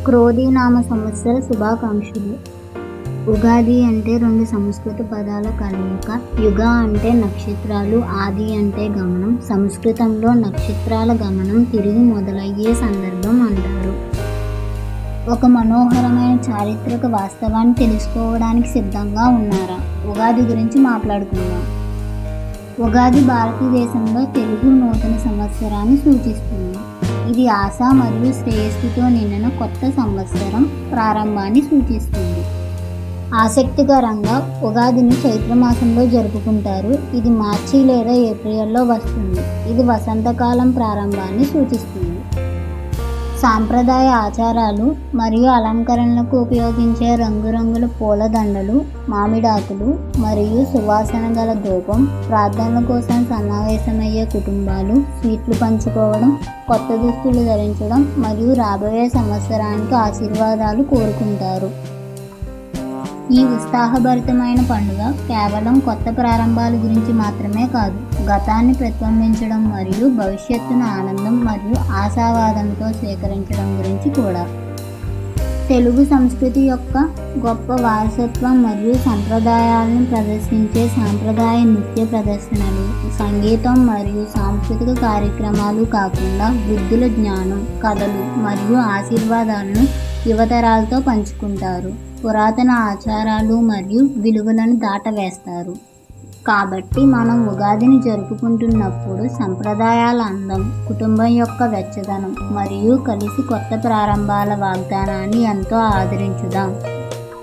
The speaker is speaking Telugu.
క్రోధీనామ సంవత్సర శుభాకాంక్షలు. ఉగాది అంటే రెండు సంస్కృత పదాల కలయిక. యుగ అంటే నక్షత్రాలు, ఆది అంటే గమనం. సంస్కృతంలో నక్షత్రాల గమనం తిరిగి మొదలయ్యే సందర్భం అంటారు. ఒక మనోహరమైన చారిత్రక వాస్తవాన్ని తెలుసుకోవడానికి సిద్ధంగా ఉన్నారా? ఉగాది గురించి మాట్లాడుకుందాం. ఉగాది భారతదేశంలో తెలుగు నూతన సంవత్సరాన్ని సూచిస్తుంది. ఇది ఆశ మరియు శ్రేయస్సుతో నిండిన కొత్త సంవత్సరం ప్రారంభాన్ని సూచిస్తుంది. ఆసక్తికరంగా ఉగాదిని చైత్రమాసంలో జరుపుకుంటారు. ఇది మార్చి లేదా ఏప్రిల్లో వస్తుంది. ఇది వసంతకాలం ప్రారంభాన్ని సూచిస్తుంది. సాంప్రదాయ ఆచారాలు మరియు అలంకరణలకు ఉపయోగించే రంగురంగుల పూలదండలు, మామిడాకులు మరియు సువాసన గల ధూపం, ప్రార్థనల కోసం సమావేశమయ్యే కుటుంబాలు, స్వీట్లు పంచుకోవడం, కొత్త దుస్తులు ధరించడం మరియు రాబోయే సంవత్సరానికి ఆశీర్వాదాలు కోరుకుంటారు. ఈ ఉత్సాహభరితమైన పండుగ కేవలం కొత్త ప్రారంభాల గురించి మాత్రమే కాదు, గతాన్ని ప్రతిబింబించడం మరియు భవిష్యత్తును ఆనందం మరియు ఆశావాదంతో స్వీకరించడం గురించి కూడా. తెలుగు సంస్కృతి యొక్క గొప్ప వారసత్వం మరియు సంప్రదాయాలను ప్రదర్శించే సాంప్రదాయ నృత్య ప్రదర్శనలు, సంగీతం మరియు సాంస్కృతిక కార్యక్రమాలు కాకుండా వృద్ధుల జ్ఞానం, కథలు మరియు ఆశీర్వాదాలను యువతరాలతో పంచుకుంటారు. పురాతన ఆచారాలు మరియు విలువలను దాటవేస్తారు. కాబట్టి మనం ఉగాదిని జరుపుకుంటున్నప్పుడు సంప్రదాయాల అందం, కుటుంబం యొక్క వెచ్చదనం మరియు కలిసి కొత్త ప్రారంభాల వాగ్దానాన్ని ఎంతో ఆదరించుదాం.